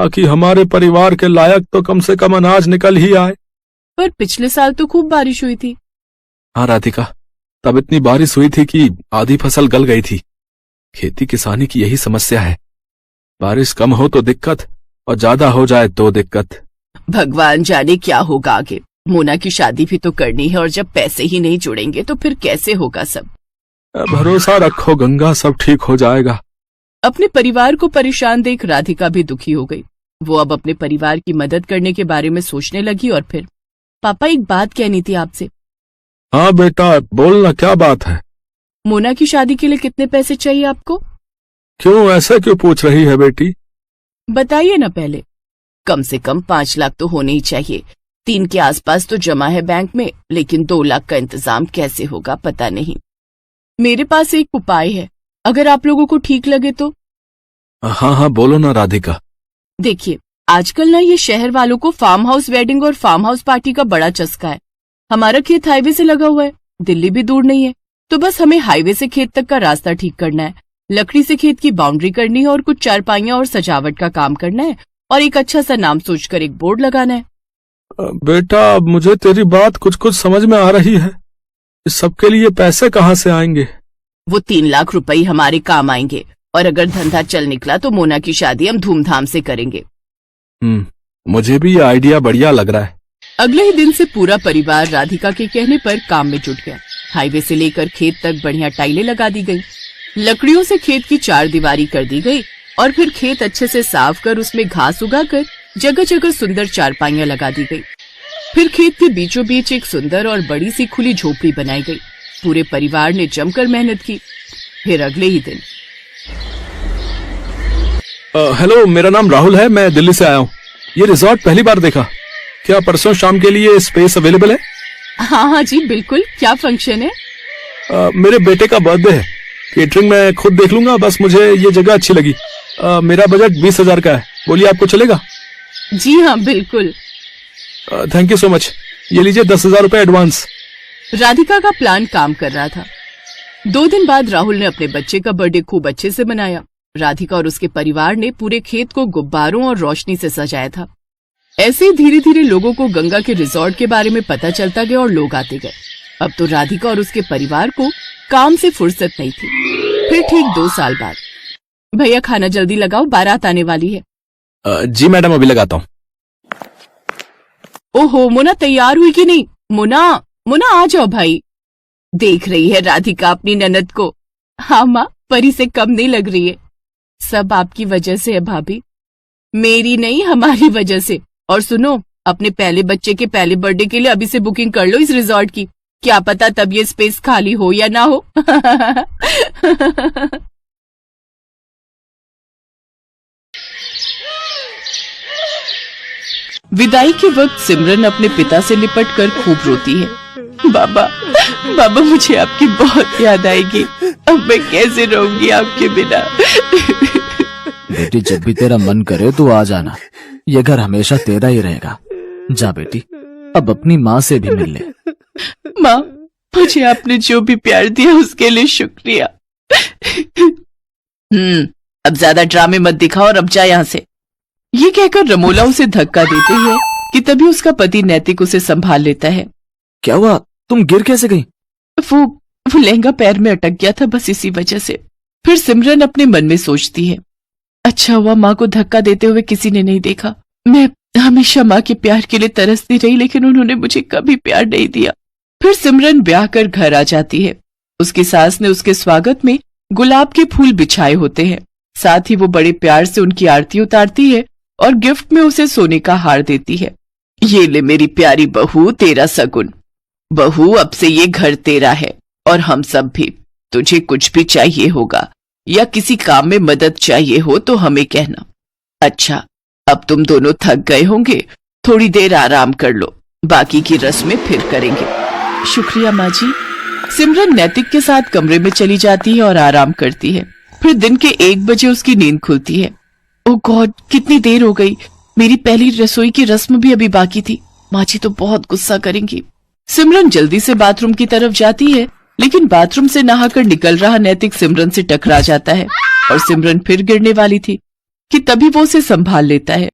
ताकि हमारे परिवार के लायक तो कम से कम अनाज निकल ही आए। पर पिछले साल तो खूब बारिश हुई थी। हाँ राधिका, तब इतनी बारिश हुई थी कि आधी फसल गल गई थी। खेती किसानी की यही समस्या है, बारिश कम हो तो दिक्कत और ज्यादा हो जाए तो दिक्कत। भगवान जाने क्या होगा आगे। मोना की शादी भी तो करनी है और जब पैसे ही नहीं जुड़ेंगे तो फिर कैसे होगा सब। भरोसा रखो गंगा, सब ठीक हो जाएगा। अपने परिवार को परेशान देख राधिका भी दुखी हो गई। वो अब अपने परिवार की मदद करने के बारे में सोचने लगी और फिर, पापा एक बात कहनी थी आपसे। हाँ बेटा बोलना, क्या बात है? मोना की शादी के लिए कितने पैसे चाहिए आपको? क्यों, ऐसे क्यों पूछ रही है बेटी? बताइए ना पहले। कम से कम 5 लाख तो होने ही चाहिए। 3 के आसपास तो जमा है बैंक में, लेकिन 2 लाख का इंतजाम कैसे होगा पता नहीं। मेरे पास एक उपाय है, अगर आप लोगों को ठीक लगे तो। हाँ हाँ बोलो ना राधिका। देखिए, आजकल ना ये शहर वालों को फार्म हाउस वेडिंग और फार्म हाउस पार्टी का बड़ा चस्का है। हमारा खेत हाईवे से लगा हुआ है, दिल्ली भी दूर नहीं है, तो बस हमें हाईवे से खेत तक का रास्ता ठीक करना है, लकड़ी से खेत की बाउंड्री करनी है और कुछ चारपाइयां और सजावट का काम करना है और एक अच्छा सा नाम सोचकर एक बोर्ड लगाना है। बेटा मुझे तेरी बात कुछ कुछ समझ में आ रही है, इस सबके लिए पैसे कहाँ से आएंगे? वो 3 लाख रुपए हमारे काम आएंगे और अगर धंधा चल निकला तो मोना की शादी हम धूमधाम से करेंगे। मुझे भी ये आइडिया बढ़िया लग रहा है। अगले ही दिन से पूरा परिवार राधिका के कहने पर काम में जुट गया। हाईवे से लेकर खेत तक बढ़िया टाइलें लगा दी गई, लकड़ियों से खेत की 4 दीवारी कर दी गई और फिर खेत अच्छे से साफ कर उसमें घास उगाकर जगह जगह सुंदर चारपाइयां लगा दी गई। फिर खेत के बीचों बीच एक सुंदर और बड़ी सी खुली झोपड़ी बनाई गई। पूरे परिवार ने जमकर मेहनत की। फिर अगले ही दिन, हेलो, मेरा नाम राहुल है, मैं दिल्ली से आया हूँ। ये रिजॉर्ट पहली बार देखा, क्या परसों शाम के लिए स्पेस अवेलेबल है? हाँ जी बिल्कुल। क्या फंक्शन है? मेरे बेटे का बर्थडे है, केटरिंग मैं खुद देख लूंगा, बस मुझे ये जगह अच्छी लगी। मेरा बजट 20,000 का है, बोलिए आपको चलेगा? जी हाँ बिल्कुल। थैंक यू सो मच, ये लीजिए 10,000 रुपए एडवांस। राधिका का प्लान काम कर रहा था। 2 दिन बाद राहुल ने अपने बच्चे का बर्थडे खूब अच्छे से मनाया। राधिका और उसके परिवार ने पूरे खेत को गुब्बारों और रोशनी से सजाया था। ऐसे ही धीरे धीरे लोगों को गंगा के रिजॉर्ट के बारे में पता चलता गया और लोग आते गए। अब तो राधिका और उसके परिवार को काम से फुर्सत नहीं थी। फिर ठीक 2 साल बाद, भैया खाना जल्दी लगाओ, बारात आने वाली है। जी मैडम, अभी लगाता हूँ। ओहो, मोना तैयार हुई कि नहीं? मोना मोना आ जाओ भाई। देख रही है राधिका अपनी ननद को? हाँ माँ, परी से कम नहीं लग रही है। सब आपकी वजह से है भाभी, मेरी नहीं हमारी वजह से। और सुनो, अपने पहले बच्चे के पहले बर्थडे के लिए अभी से बुकिंग कर लो इस रिजॉर्ट की, क्या पता तब ये स्पेस खाली हो या ना हो। विदाई के वक्त सिमरन अपने पिता से लिपट कर खूब रोती है। बाबा बाबा, मुझे आपकी बहुत याद आएगी, अब मैं कैसे रहूंगी आपके बिना। बेटी, जब भी तेरा मन करे तो आ जाना, ये घर हमेशा तेरा ही रहेगा। जा बेटी, अब अपनी माँ से भी मिल ले। माँ, मुझे आपने जो भी प्यार दिया उसके लिए शुक्रिया। अब ज्यादा ड्रामे मत दिखाओ और अब जा यहाँ से। ये कहकर रमोला उसे धक्का देते है कि तभी उसका पति नैतिक उसे संभाल लेता है। क्या हुआ, तुम गिर कैसे गई? वो लहंगा पैर में अटक गया था, बस इसी वजह से। फिर सिमरन अपने मन में सोचती है, अच्छा हुआ माँ को धक्का देते हुए किसी ने नहीं देखा। मैं हमेशा माँ के प्यार के लिए तरसती रही, लेकिन उन्होंने मुझे कभी प्यार नहीं दिया। फिर सिमरन ब्याह कर घर आ जाती है। उसकी सास ने उसके स्वागत में गुलाब के फूल बिछाए होते हैं। साथ ही वो बड़े प्यार से उनकी आरती उतारती है और गिफ्ट में उसे सोने का हार देती है। ये ले मेरी प्यारी बहू, तेरा सगुन। बहू, अब से ये घर तेरा है और हम सब भी। तुझे कुछ भी चाहिए होगा या किसी काम में मदद चाहिए हो तो हमें कहना। अच्छा, अब तुम दोनों थक गए होंगे, थोड़ी देर आराम कर लो, बाकी की रस्में फिर करेंगे। शुक्रिया माँ जी। सिमरन नैतिक के साथ कमरे में चली जाती है और आराम करती है। फिर दिन के 1 बजे उसकी नींद खुलती है। ओह गॉड, कितनी देर हो गई, मेरी पहली रसोई की रस्म भी अभी बाकी थी। माँ जी तो बहुत गुस्सा करेंगी। सिमरन जल्दी से बाथरूम की तरफ जाती है, लेकिन बाथरूम से नहाकर निकल रहा नैतिक सिमरन से टकरा जाता है और सिमरन फिर गिरने वाली थी कि तभी वो उसे संभाल लेता है।